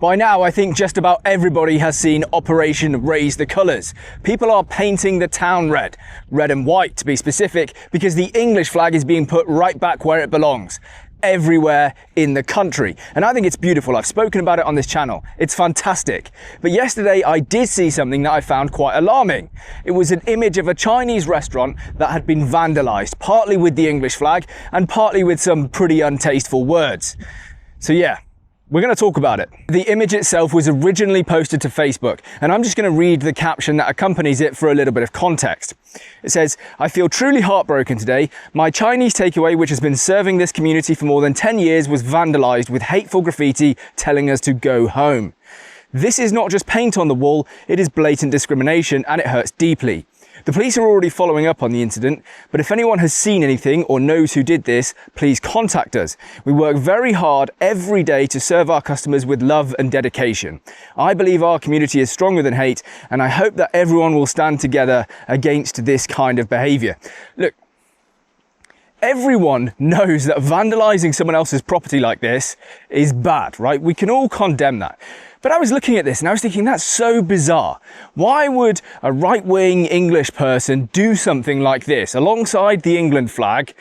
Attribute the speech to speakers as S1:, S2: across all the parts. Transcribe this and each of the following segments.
S1: By now, I think just about everybody has seen Operation Raise the Colours. People are painting the town red and white to be specific, because the English flag is being put right back where it belongs, everywhere in the country. And I think it's beautiful. I've spoken about it on this channel. It's fantastic. But yesterday I did see something that I found quite alarming. It was an image of a Chinese restaurant that had been vandalised, partly with the English flag and partly with some pretty untasteful words. So yeah, we're going to talk about it. The image itself was originally posted to Facebook, and I'm just going to read the caption that accompanies it for a little bit of context. It says, "I feel truly heartbroken today. My Chinese takeaway, which has been serving this community for more than 10 years, was vandalized with hateful graffiti telling us to go home. This is not just paint on the wall, it is blatant discrimination, and it hurts deeply. The police are already following up on the incident, but if anyone has seen anything or knows who did this, please contact us. We work very hard every day to serve our customers with love and dedication. I believe our community is stronger than hate, and I hope that everyone will stand together against this kind of behaviour." Look, everyone knows that vandalising someone else's property like this is bad, right? We can all condemn that. But I was looking at this and I was thinking, that's so bizarre. Why would a right-wing English person do something like this alongside the England flag,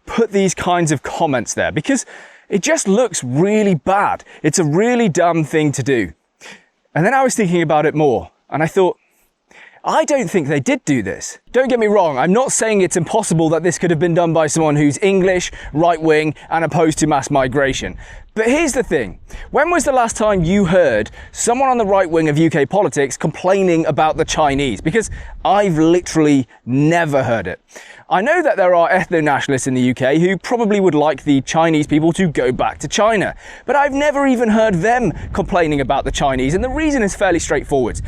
S1: put these kinds of comments there? Because it just looks really bad. It's a really dumb thing to do. And then I was thinking about it more and I thought, I don't think they did do this. Don't get me wrong, I'm not saying it's impossible that this could have been done by someone who's English, right-wing, and opposed to mass migration. But here's the thing. When was the last time you heard someone on the right wing of UK politics complaining about the Chinese? Because I've literally never heard it. I know that there are ethno-nationalists in the UK who probably would like the Chinese people to go back to China, but I've never even heard them complaining about the Chinese, and the reason is fairly straightforward.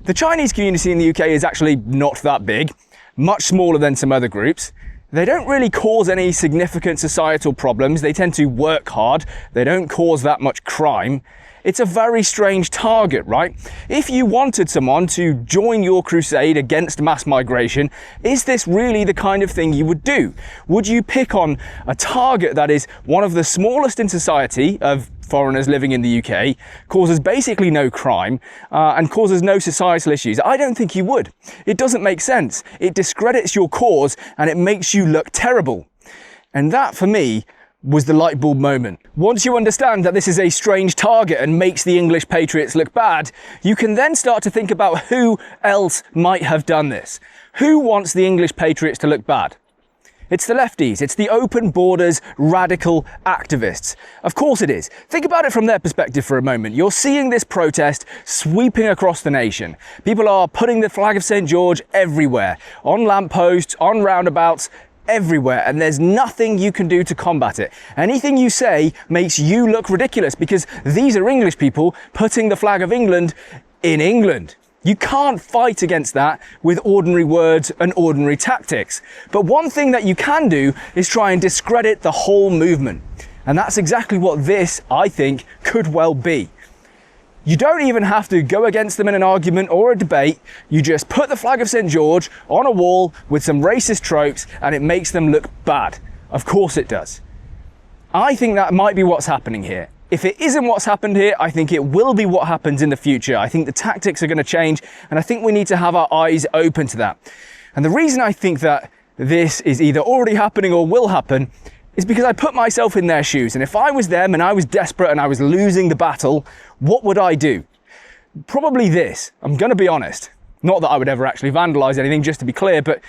S1: The Chinese community in the UK is actually not that big, much smaller than some other groups. They don't really cause any significant societal problems. They tend to work hard. They don't cause that much crime. It's a very strange target, right? If you wanted someone to join your crusade against mass migration, is this really the kind of thing you would do? Would you pick on a target that is one of the smallest in society of foreigners living in the UK, causes basically no crime, and causes no societal issues? I don't think you would. It doesn't make sense. It discredits your cause and it makes you look terrible. And that, for me, was the light bulb moment. Once you understand that this is a strange target and makes the English patriots look bad, you can then start to think about who else might have done this. Who wants the English patriots to look bad? It's the lefties, it's the open borders, radical activists. Of course it is. Think about it from their perspective for a moment. You're seeing this protest sweeping across the nation. People are putting the flag of St. George everywhere, on lampposts, on roundabouts, everywhere, and there's nothing you can do to combat it. Anything you say makes you look ridiculous because these are English people putting the flag of England in England. You can't fight against that with ordinary words and ordinary tactics. But one thing that you can do is try and discredit the whole movement. And that's exactly what this, I think, could well be. You don't even have to go against them in an argument or a debate. You just put the flag of St. George on a wall with some racist tropes and it makes them look bad. Of course it does. I think that might be what's happening here. If it isn't what's happened here, I think it will be what happens in the future. I think the tactics are going to change, and I think we need to have our eyes open to that. And the reason I think that this is either already happening or will happen is because I put myself in their shoes. And if I was them and I was desperate and I was losing the battle, what would I do? Probably this. I'm going to be honest. Not that I would ever actually vandalize anything, just to be clear, but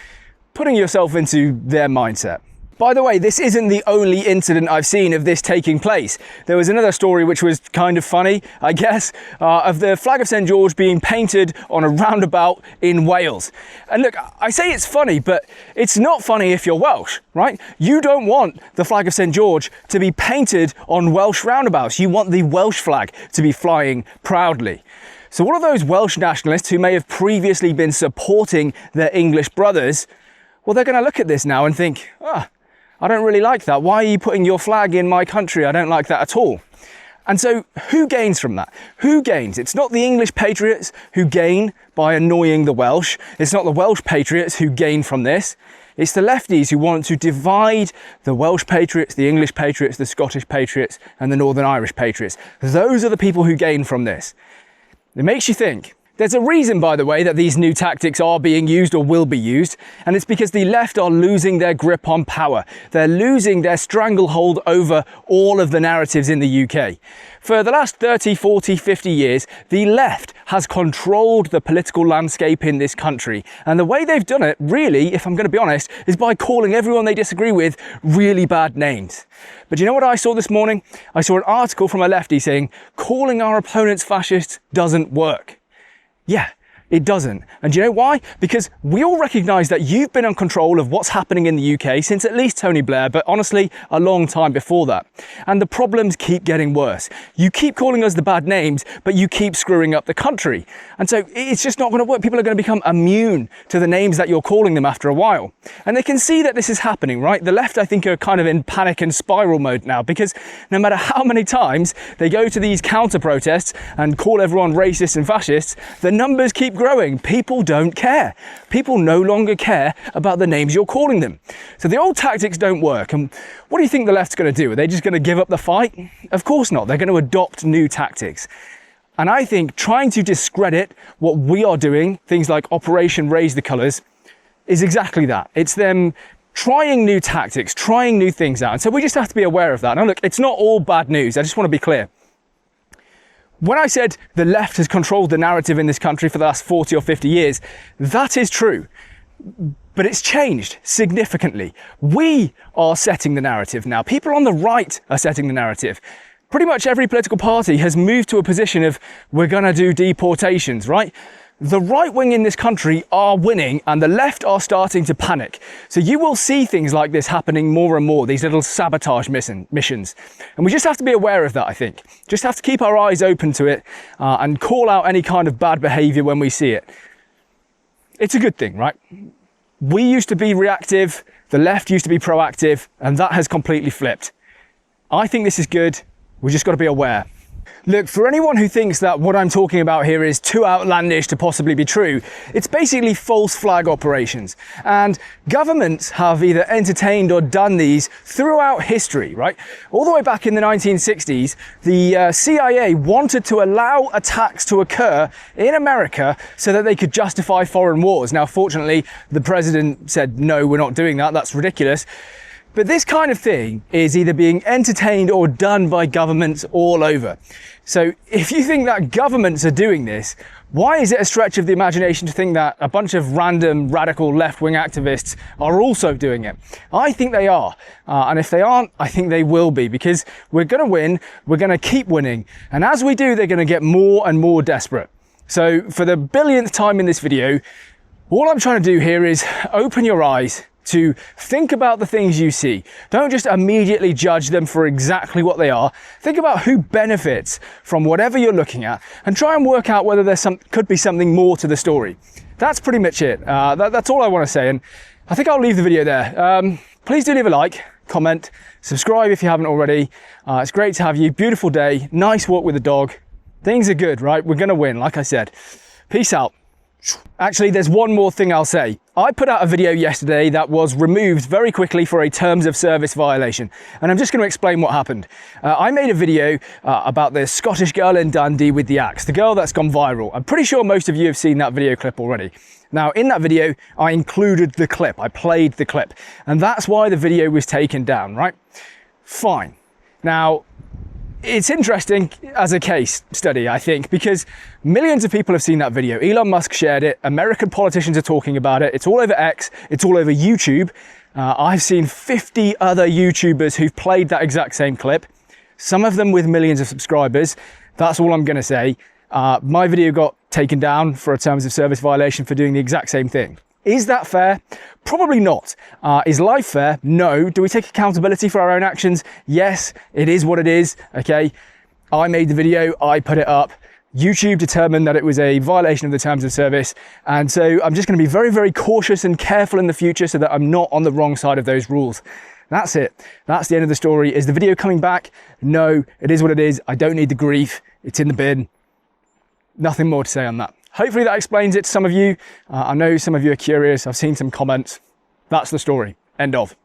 S1: putting yourself into their mindset. By the way, this isn't the only incident I've seen of this taking place. There was another story which was kind of funny, I guess, of the flag of St. George being painted on a roundabout in Wales. And look, I say it's funny, but it's not funny if you're Welsh, right? You don't want the flag of St. George to be painted on Welsh roundabouts. You want the Welsh flag to be flying proudly. So all of those Welsh nationalists who may have previously been supporting their English brothers, well, they're going to look at this now and think, I don't really like that. Why are you putting your flag in my country? I don't like that at all. And so who gains from that? Who gains? It's not the English patriots who gain by annoying the Welsh. It's not the Welsh patriots who gain from this. It's the lefties who want to divide the Welsh patriots, the English patriots, the Scottish patriots, and the Northern Irish patriots. Those are the people who gain from this. It makes you think. There's a reason, by the way, that these new tactics are being used or will be used, and it's because the left are losing their grip on power. They're losing their stranglehold over all of the narratives in the UK. For the last 30, 40, 50 years, the left has controlled the political landscape in this country. And the way they've done it, really, if I'm going to be honest, is by calling everyone they disagree with really bad names. But you know what I saw this morning? I saw an article from a lefty saying, calling our opponents fascists doesn't work. Yeah, it doesn't. And do you know why? Because we all recognise that you've been in control of what's happening in the UK since at least Tony Blair, but honestly, a long time before that. And the problems keep getting worse. You keep calling us the bad names, but you keep screwing up the country. And so it's just not going to work. People are going to become immune to the names that you're calling them after a while. And they can see that this is happening, right? The left, I think, are kind of in panic and spiral mode now, because no matter how many times they go to these counter protests and call everyone racist and fascists, the numbers keep growing. People don't care. People no longer care about the names you're calling them. So the old tactics don't work. And what do you think the left's going to do? Are they just going to give up the fight? Of course not. They're going to adopt new tactics. And I think trying to discredit what we are doing, things like Operation Raise the Colours, is exactly that. It's them trying new tactics, trying new things out. And so we just have to be aware of that. Now look, it's not all bad news. I just want to be clear. When I said the left has controlled the narrative in this country for the last 40 or 50 years, that is true. But it's changed significantly. We are setting the narrative now. People on the right are setting the narrative. Pretty much every political party has moved to a position of, we're going to do deportations, right? The right wing in this country are winning and the left are starting to panic. So you will see things like this happening more and more, these little sabotage missions. And we just have to be aware of that, I think. Just have to keep our eyes open to it and call out any kind of bad behaviour when we see it. It's a good thing, right? We used to be reactive, the left used to be proactive, and that has completely flipped. I think this is good. We've just got to be aware. Look, for anyone who thinks that what I'm talking about here is too outlandish to possibly be true, it's basically false flag operations. And governments have either entertained or done these throughout history, right? All the way back in the 1960s, the CIA wanted to allow attacks to occur in America so that they could justify foreign wars. Now, fortunately, the president said, no, we're not doing that. That's ridiculous. But this kind of thing is either being entertained or done by governments all over. So if you think that governments are doing this, why is it a stretch of the imagination to think that a bunch of random radical left-wing activists are also doing it? I think they are. And if they aren't, I think they will be, because we're going to win. We're going to keep winning. And as we do, they're going to get more and more desperate. So for the billionth time in this video, all I'm trying to do here is open your eyes to think about the things you see. Don't just immediately judge them for exactly what they are. Think about who benefits from whatever you're looking at and try and work out whether there's could be something more to the story. That's pretty much it. That's all I want to say, and I think I'll leave the video there. Please do leave a like, comment, subscribe if you haven't already. It's great to have you. Beautiful day, nice walk with the dog. Things are good, right? We're going to win, like I said. Peace out. Actually, there's one more thing I'll say. I put out a video yesterday that was removed very quickly for a terms of service violation, and I'm just going to explain what happened. I made a video about the Scottish girl in Dundee with the axe, the girl that's gone viral. I'm pretty sure most of you have seen that video clip already. Now, in that video, I included the clip. I played the clip, and that's why the video was taken down, right? Fine. Now, it's interesting as a case study, I think, because millions of people have seen that video. Elon Musk shared it. American politicians are talking about it. It's all over X. It's all over YouTube. I've seen 50 other YouTubers who've played that exact same clip, some of them with millions of subscribers. That's all I'm going to say. My video got taken down for a terms of service violation for doing the exact same thing. Is that fair? Probably not. Is life fair? No. Do we take accountability for our own actions? Yes, it is what it is. Okay. I made the video. I put it up. YouTube determined that it was a violation of the terms of service. And so I'm just going to be very, very cautious and careful in the future so that I'm not on the wrong side of those rules. That's it. That's the end of the story. Is the video coming back? No, it is what it is. I don't need the grief. It's in the bin. Nothing more to say on that. Hopefully that explains it to some of you. I know some of you are curious. I've seen some comments. That's the story. End of.